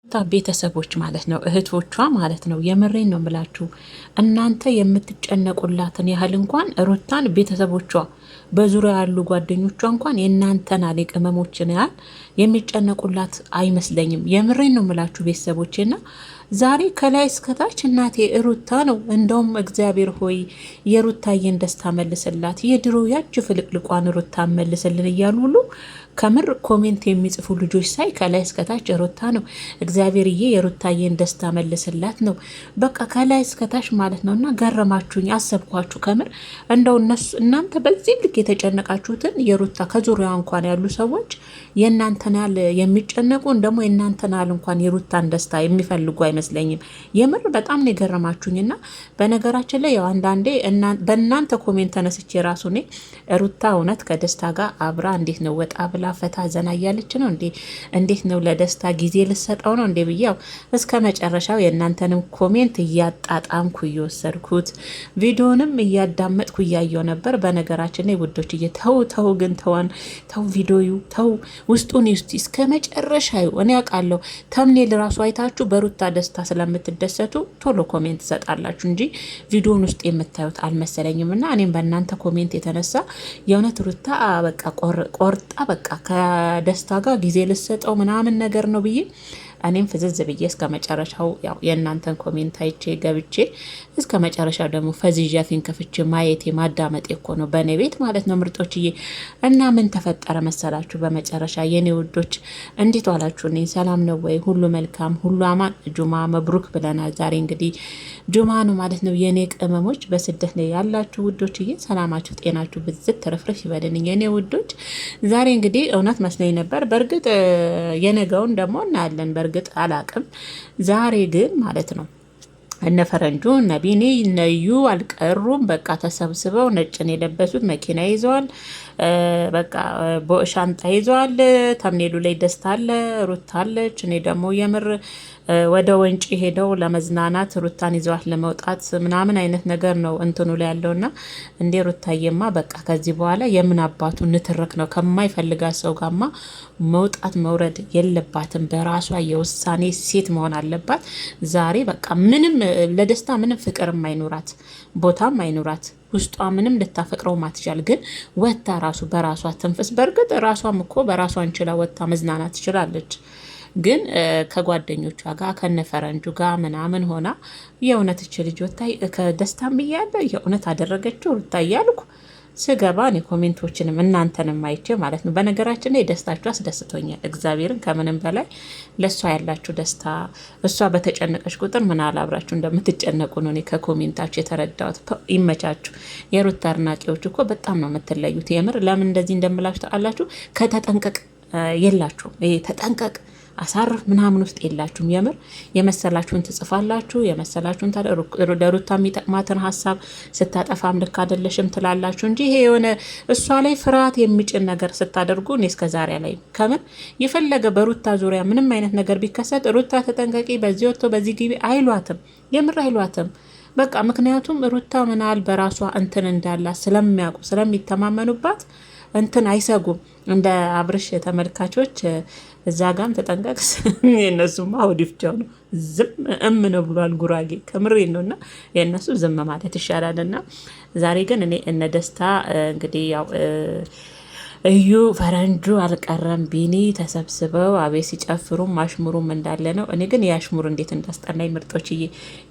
ቤተሰቦች ማለት ነው እህቶቿ ማለት ነው። የምሬን ነው ምላችሁ። እናንተ የምትጨነቁላትን ያህል እንኳን ሩታን ቤተሰቦቿ በዙሪያ ያሉ ጓደኞቿ እንኳን የእናንተን አለ ቅመሞችን ያህል የሚጨነቁላት አይመስለኝም። የምሬን ነው ምላችሁ ቤተሰቦቼና ዛሬ ከላይ እስከታች እናቴ ሩታ ነው። እንደውም እግዚአብሔር ሆይ የሩታዬን ደስታ መልስላት፣ የድሮ ያች ፍልቅልቋን ሩታ መልስልን እያሉ ሁሉ ከምር ኮሜንት የሚጽፉ ልጆች ሳይ ከላይ እስከታች ሩታ ነው። እግዚአብሔርዬ የሩታዬን ደስታ መልስላት ነው በቃ ከላይ እስከታች ማለት ነው። እና ገረማችሁኝ፣ አሰብኳችሁ ከምር እንደው እናንተ በዚህ ልክ የተጨነቃችሁትን የሩታ ከዙሪያ እንኳን ያሉ ሰዎች የእናንተን ያህል የሚጨነቁ ደግሞ የእናንተን ያህል እንኳን የሩታን ደስታ የሚፈልጉ አይመስለኝም። የምር በጣም ነው የገረማችሁኝና በነገራችን ላይ ያው አንዳንዴ በእናንተ ኮሜንት ተነስቼ ራሱ እኔ ሩታ እውነት ከደስታ ጋር አብራ እንዴት ነው ወጣ ብላ ፈታ ዘና እያለች ነው እንዴ? እንዴት ነው ለደስታ ጊዜ ልሰጠው ነው እንዴ ብያው እስከ መጨረሻው የእናንተንም ኮሜንት እያጣጣምኩ እየወሰድኩት ቪዲዮንም እያዳመጥኩ እያየው ነበር። በነገራችን ላይ ውዶች ተው ግን ተው ቪዲዮዩ ተው ውስጡን ይስቲ እስከ መጨረሻው። እኔ አውቃለሁ ተምኔል ራሱ አይታችሁ በሩታ ደስታ ስለምትደሰቱ ቶሎ ኮሜንት ትሰጣላችሁ እንጂ ቪዲዮን ውስጥ የምታዩት አልመሰለኝም። እና እኔም በእናንተ ኮሜንት የተነሳ የእውነት ሩታ በቃ ቆርጣ በቃ ከደስታ ጋር ጊዜ ልሰጠው ምናምን ነገር ነው ብዬ እኔም ፍዝዝ ብዬ እስከ መጨረሻው ያው የእናንተን ኮሜንት አይቼ ገብቼ እስከ መጨረሻው ደግሞ ፈዝዣፊን ከፍቼ ማየቴ ማዳመጤ እኮ ነው በእኔ ቤት ማለት ነው ምርጦችዬ። እና ምን ተፈጠረ መሰላችሁ? በመጨረሻ የኔ ውዶች እንዴት ዋላችሁ? እኔ ሰላም ነው ወይ? ሁሉ መልካም፣ ሁሉ አማን። ጁማ መብሩክ ብለናል። ዛሬ እንግዲህ ጁማ ነው ማለት ነው። የኔ ቅመሞች በስደት ላይ ያላችሁ ውዶችዬ ሰላማችሁ ጤናችሁ ብዝት ተረፍረፍ ይበልልኝ የኔ ውዶች። ዛሬ እንግዲህ እውነት መስሎኝ ነበር። በእርግጥ የነገውን ደግሞ እናያለን። በእርግጥ አላቅም። ዛሬ ግን ማለት ነው እነ ፈረንጁ እነ ቢኒ እነዩ አልቀሩም። በቃ ተሰብስበው ነጭን የለበሱት መኪና ይዘዋል። በቃ ሻንጣ ይዘዋል። ተምኔሉ ላይ ደስታ አለ፣ ሩታ አለች። እኔ ደግሞ የምር ወደ ወንጪ ሄደው ለመዝናናት ሩታን ይዘዋት ለመውጣት ምናምን አይነት ነገር ነው እንትኑ ላይ ያለውና እንዴ ሩታዬማ በቃ ከዚህ በኋላ የምን አባቱ ንትርክ ነው? ከማይፈልጋት ሰው ጋማ መውጣት መውረድ የለባትም። በራሷ የውሳኔ ሴት መሆን አለባት። ዛሬ በቃ ምንም ለደስታ ምንም ፍቅርም አይኑራት ቦታም አይኑራት ውስጧ ምንም ልታፈቅረው ማትቻል ግን ወታ ራሱ በራሷ ትንፍስ። በእርግጥ ራሷም እኮ በራሷ እንችላ ወታ መዝናናት ትችላለች። ግን ከጓደኞቿ ጋር ከነፈረንጁ ጋር ምናምን ሆና የእውነት እች ልጅ ወታይ ከደስታም እያለ የእውነት አደረገችው ሩታ እያልኩ ስገባ እኔ ኮሜንቶችንም እናንተንም አይቼ ማለት ነው። በነገራችን ላይ ደስታችሁ አስደስቶኛል። እግዚአብሔርን ከምንም በላይ ለእሷ ያላችሁ ደስታ እሷ በተጨነቀች ቁጥር ምን አላብራችሁ እንደምትጨነቁ ነው እኔ ከኮሜንታችሁ የተረዳሁት። ይመቻችሁ። የሩታ አድናቂዎች እኮ በጣም ነው የምትለዩት። የምር ለምን እንደዚህ እንደምላችሁ ታውቃላችሁ? ከተጠንቀቅ የላችሁም። ይሄ ተጠንቀቅ አሳርፍ ምናምን ውስጥ የላችሁም። የምር የመሰላችሁን ትጽፋላችሁ፣ የመሰላችሁን ለሩታ የሚጠቅማትን ሀሳብ ስታጠፋም ልክ አይደለሽም ትላላችሁ እንጂ ይሄ የሆነ እሷ ላይ ፍርሃት የሚጭን ነገር ስታደርጉ እኔ እስከ ዛሬ ላይ ከምን የፈለገ በሩታ ዙሪያ ምንም አይነት ነገር ቢከሰት ሩታ ተጠንቀቂ፣ በዚህ ወጥቶ በዚህ ግቢ አይሏትም። የምር አይሏትም። በቃ ምክንያቱም ሩታ ምናል በራሷ እንትን እንዳላት ስለሚያውቁ ስለሚተማመኑባት እንትን አይሰጉም። እንደ አብርሽ ተመልካቾች እዛ ጋም ተጠንቀቅስ የእነሱማ ወዲፍቻው ነው ዝም ነው ብሏል ጉራጌ። ከምሬን ነው። እና የእነሱ ዝም ማለት ይሻላል። እና ዛሬ ግን እኔ እነ ደስታ እንግዲህ ያው እዩ ፈረንጁ አልቀረም ቢኒ ተሰብስበው አቤት ሲጨፍሩም አሽሙሩም እንዳለ ነው። እኔ ግን የአሽሙር እንዴት እንዳስጠናኝ ምርጦችዬ፣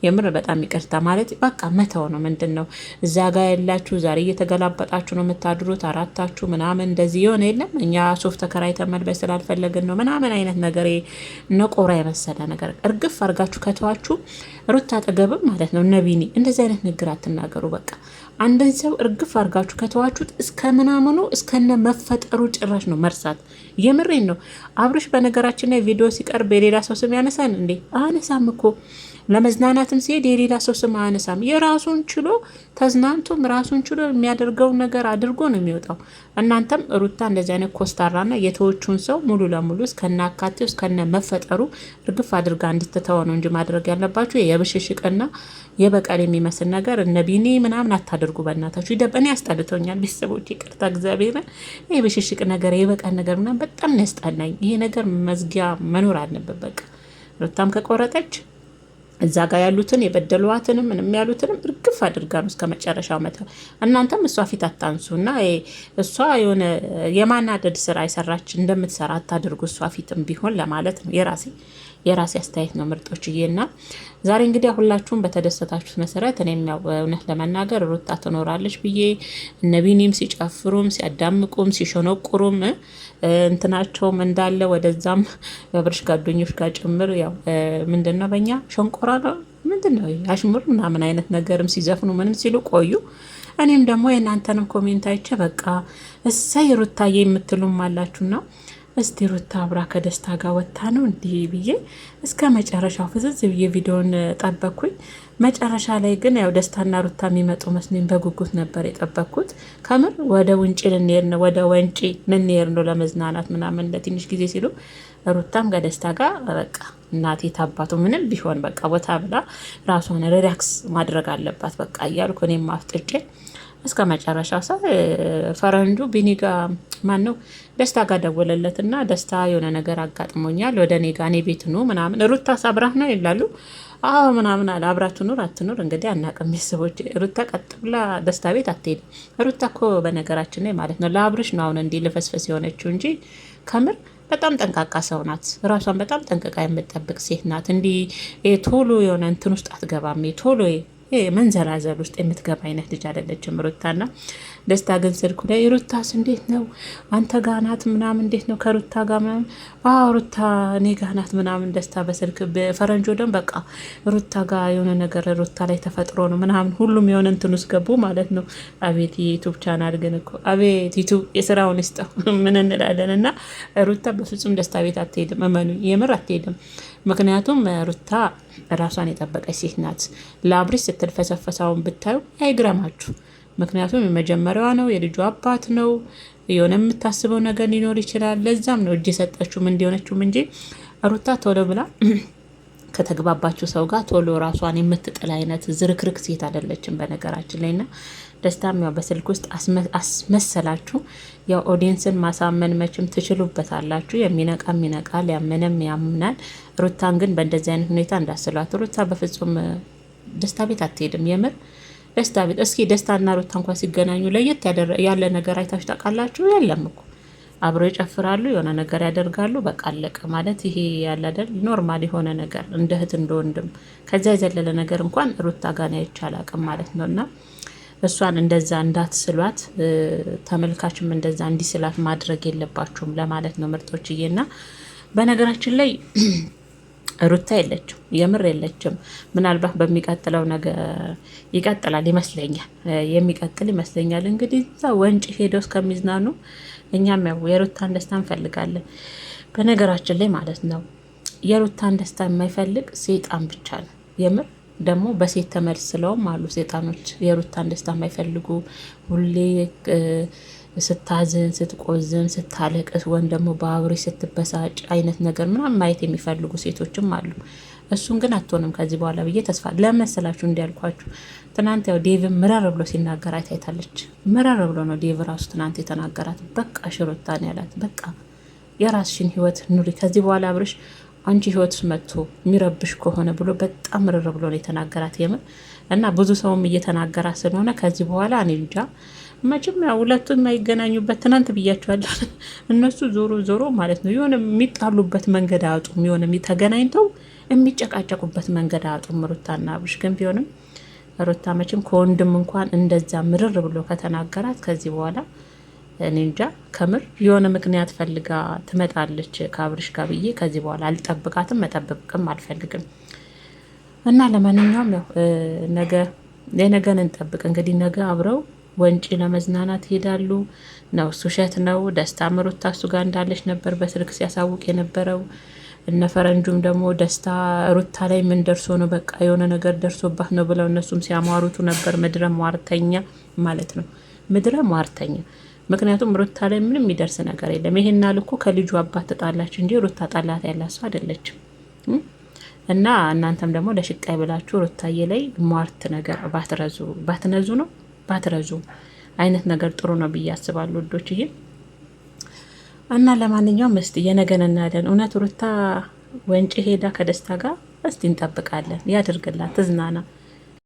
የምር በጣም ይቅርታ ማለት በቃ መተው ነው። ምንድን ነው እዛ ጋር ያላችሁ ዛሬ እየተገላበጣችሁ ነው የምታድሩት፣ አራታችሁ ምናምን እንደዚህ የሆነ የለም እኛ ሱፍ ተከራይተን መልበስ ስላልፈለግን ነው ምናምን አይነት ነገር ነቆራ የመሰለ ነገር እርግፍ አርጋችሁ ከተዋችሁ ሩት አጠገብም ማለት ነው እነ ቢኒ እንደዚህ አይነት ንግር አትናገሩ። በቃ አንድን ሰው እርግፍ አርጋችሁ ከተዋችሁት እስከ ምናምኑ እስከነ መፈጠሩ ጭራሽ ነው መርሳት። የምሬን ነው። አብርሽ በነገራችን ላይ ቪዲዮ ሲቀርብ የሌላ ሰው ስም ያነሳን እንዴ? አነሳም እኮ ለመዝናናትም ሲሄድ የሌላ ሰው ስም አነሳም። የራሱን ችሎ ተዝናንቶም ራሱን ችሎ የሚያደርገውን ነገር አድርጎ ነው የሚወጣው። እናንተም ሩታ እንደዚህ አይነት ኮስታራና የተወቹን ሰው ሙሉ ለሙሉ እስከነ አካቴው እስከነ መፈጠሩ እርግፍ አድርጋ እንድትተው ነው እንጂ ማድረግ ያለባችሁ የብሽሽቅና የበቀል የሚመስል ነገር እነ ቢኒ ምናምን አታድርጉ በእናታችሁ። እኔ ያስጠልቶኛል ቤተሰቦች፣ ይቅርታ እግዚአብሔርን። ይሄ ብሽሽቅ ነገር የበቀል ነገር ምናምን በጣም ነው ያስጠላኝ። ይሄ ነገር መዝጊያ መኖር አለበት በቃ። ሩታም ከቆረጠች እዛ ጋር ያሉትን የበደሏትንም ምንም ያሉትንም እርግፍ አድርጋ ነው እስከ መጨረሻው መተው። እናንተም እሷ ፊት አታንሱ እና እሷ የሆነ የማናደድ ስራ የሰራች እንደምትሰራ አታድርጉ፣ እሷ ፊትም ቢሆን ለማለት ነው። የራሴ አስተያየት ነው ምርጦችዬ። እና ዛሬ እንግዲህ ሁላችሁም በተደሰታችሁት መሰረት እኔም ያው እውነት ለመናገር ሩታ ትኖራለች ብዬ እነ ቢኒም ሲጨፍሩም ሲያዳምቁም ሲሸነቁሩም እንትናቸውም እንዳለ ወደዛም በብርሽ ጓደኞች ጋር ጭምር ያው ምንድነው በእኛ ሸንቆራ ነው ምንድነው አሽሙር ምናምን አይነት ነገርም ሲዘፍኑ ምንም ሲሉ ቆዩ። እኔም ደግሞ የእናንተንም ኮሜንት አይቼ በቃ እሰይ ሩታዬ የምትሉም አላችሁና እስቲ ሩታ አብራ ከደስታ ጋር ወታ ነው እንዲህ ብዬ እስከ መጨረሻው ፍዝዝ ብዬ ቪዲዮን ጠበቅኩኝ። መጨረሻ ላይ ግን ያው ደስታና ሩታ የሚመጡ መስሎኝ በጉጉት ነበር የጠበቅኩት። ከምር ወደ ውንጭ ልንሄድ ነው፣ ወደ ወንጪ ልንሄድ ነው ለመዝናናት ምናምን ለትንሽ ጊዜ ሲሉ ሩታም ከደስታ ጋር በቃ እናቴ ታባቱ ምንም ቢሆን በቃ ቦታ ብላ ራሷን ሪላክስ ማድረግ አለባት በቃ እያልኩ እኔም አፍጥጬ እስከ መጨረሻ ፈረንጁ ቢኒ ጋ ማን ነው ደስታ ጋር ደወለለትና ደስታ የሆነ ነገር አጋጥሞኛል ወደ እኔ ጋ እኔ ቤት ነው ምናምን ሩታ ሳብራህ ነው ይላሉ። አዎ ምናምን አለ። አብራችሁ ኑር አትኑር እንግዲህ አናውቅም። ቤተሰቦች ሩታ ቀጥ ብላ ደስታ ቤት አትሄድም። ሩታ እኮ በነገራችን ላይ ማለት ነው ለአብርሽ ነው አሁን እንዲህ ልፈስፈስ የሆነችው እንጂ ከምር በጣም ጠንቃቃ ሰው ናት። ራሷን በጣም ጠንቅቃ የምትጠብቅ ሴት ናት። እንዲህ ቶሎ የሆነ እንትን ውስጥ አትገባም። ቶሎ መንዘላዘል ውስጥ የምትገባ አይነት ልጅ አይደለችም ሩታና ደስታ ግን ስልኩ ላይ ሩታስ እንዴት ነው አንተ ጋ ናት ምናምን እንዴት ነው ከሩታ ጋር ምናምን ሩታ እኔ ጋ ናት ምናምን ደስታ በስልክ በፈረንጆ ደም በቃ ሩታ ጋር የሆነ ነገር ሩታ ላይ ተፈጥሮ ነው ምናምን ሁሉም የሆነ እንትን ውስጥ ገቡ ማለት ነው። አቤት የዩቱብ ቻናል ግን እኮ አቤት ዩቱብ የስራውን ይስጠው ምን እንላለን። እና ሩታ በፍጹም ደስታ ቤት አትሄድም፣ እመኑ የምር አትሄድም። ምክንያቱም ሩታ ራሷን የጠበቀች ሴት ናት። ለአብርሽ ስትል ፈሰፈሳውን ብታዩ አይግረማችሁ። ምክንያቱም የመጀመሪያዋ ነው፣ የልጁ አባት ነው። የሆነ የምታስበው ነገር ሊኖር ይችላል። ለዛም ነው እጅ የሰጠችውም እንዲሆነችውም እንጂ ሩታ ቶሎ ብላ ከተግባባችሁ ሰው ጋር ቶሎ ራሷን የምትጥል አይነት ዝርክርክ ሴት አይደለችም በነገራችን ላይ። ና ደስታም ያው በስልክ ውስጥ አስመሰላችሁ። ያው ኦዲየንስን ማሳመን መቼም ትችሉበታላችሁ። የሚነቃም ይነቃል፣ ያመነም ያምናል። ሩታን ግን በእንደዚህ አይነት ሁኔታ እንዳስሏት። ሩታ በፍጹም ደስታ ቤት አትሄድም። የምር ደስታ ቤት እስኪ ደስታና ሩታ እንኳን ሲገናኙ ለየት ያለ ነገር አይታችሁ ታውቃላችሁ? የለም እኮ አብረው ይጨፍራሉ፣ የሆነ ነገር ያደርጋሉ፣ በቃ አለቀ ማለት ይሄ ያለ አይደል ኖርማል የሆነ ነገር እንደ እህት እንደ ወንድም። ከዚያ የዘለለ ነገር እንኳን ሩታ ጋር አይቻል አቅም ማለት ነው። እና እሷን እንደዛ እንዳትስሏት፣ ተመልካችም እንደዛ እንዲስላት ማድረግ የለባችሁም ለማለት ነው ምርጦችዬ። እና በነገራችን ላይ ሩታ የለችም፣ የምር የለችም። ምናልባት በሚቀጥለው ነገር ይቀጥላል ይመስለኛል፣ የሚቀጥል ይመስለኛል። እንግዲህ እዛ ወንጭ ሄደው እስከሚዝናኑ እኛም ያው የሩታን ደስታ እንፈልጋለን። በነገራችን ላይ ማለት ነው የሩታን ደስታ የማይፈልግ ሴጣን ብቻ ነው። የምር ደግሞ በሴት ተመልስለውም አሉ ሴጣኖች የሩታን ደስታ የማይፈልጉ ሁሌ ስታዝን ስትቆዝን ስታለቅስ ወይም ደግሞ በአብሬ ስትበሳጭ አይነት ነገር ምናምን ማየት የሚፈልጉ ሴቶችም አሉ። እሱን ግን አትሆንም ከዚህ በኋላ ብዬ ተስፋ ለመሰላችሁ እንዲያልኳችሁ። ትናንት ያው ዴቭን ምረር ብሎ ሲናገር አይታለች። ምረር ብሎ ነው ዴቭ ራሱ ትናንት የተናገራት። በቃ ሽሩታን ያላት በቃ የራስሽን ህይወት ኑሪ ከዚህ በኋላ አብርሽ አንቺ ህይወት መጥቶ የሚረብሽ ከሆነ ብሎ በጣም ምርር ብሎ ነው የተናገራት የምር። እና ብዙ ሰውም እየተናገራት ስለሆነ ከዚህ በኋላ እኔ እንጃ መቼም ያው ሁለቱን የማይገናኙበት ትናንት ብያቸዋለሁ። እነሱ ዞሮ ዞሮ ማለት ነው የሆነ የሚጣሉበት መንገድ አያጡም፣ የሆነ ተገናኝተው የሚጨቃጨቁበት መንገድ አያጡም ሩታና አብርሽ። ግን ቢሆንም ሩታ መቼም ከወንድም እንኳን እንደዛ ምርር ብሎ ከተናገራት ከዚህ በኋላ እኔ እንጃ ከምር የሆነ ምክንያት ፈልጋ ትመጣለች ከአብርሽ ጋር ብዬ ከዚህ በኋላ አልጠብቃትም፣ መጠበቅም አልፈልግም። እና ለማንኛውም ያው የነገን እንጠብቅ እንግዲህ። ነገ አብረው ወንጪ ለመዝናናት ይሄዳሉ ነው እሱ ውሸት ነው። ደስታ ሩታ እሱ ጋር እንዳለች ነበር በስልክ ሲያሳውቅ የነበረው። እነ ፈረንጁም ደግሞ ደስታ ሩታ ላይ ምን ደርሶ ነው በቃ የሆነ ነገር ደርሶባት ነው ብለው እነሱም ሲያሟሩቱ ነበር። ምድረ ሟርተኛ ማለት ነው፣ ምድረ ሟርተኛ። ምክንያቱም ሩታ ላይ ምንም የሚደርስ ነገር የለም። ይሄና ልኩ ከልጁ አባት ተጣላች እንጂ ሩታ ጣላት ያላት ሰው አይደለችም። እና እናንተም ደግሞ ለሽቃይ ብላችሁ ሩታዬ ላይ ሟርት ነገር ባትረዙ አይነት ነገር ጥሩ ነው ብዬ አስባለሁ ውዶች። ይሄ እና ለማንኛውም እስቲ የነገን እናያለን። እውነት ሩታ ወንጪ ሄዳ ከደስታ ጋር እስቲ እንጠብቃለን። ያድርግላት፣ ትዝናና።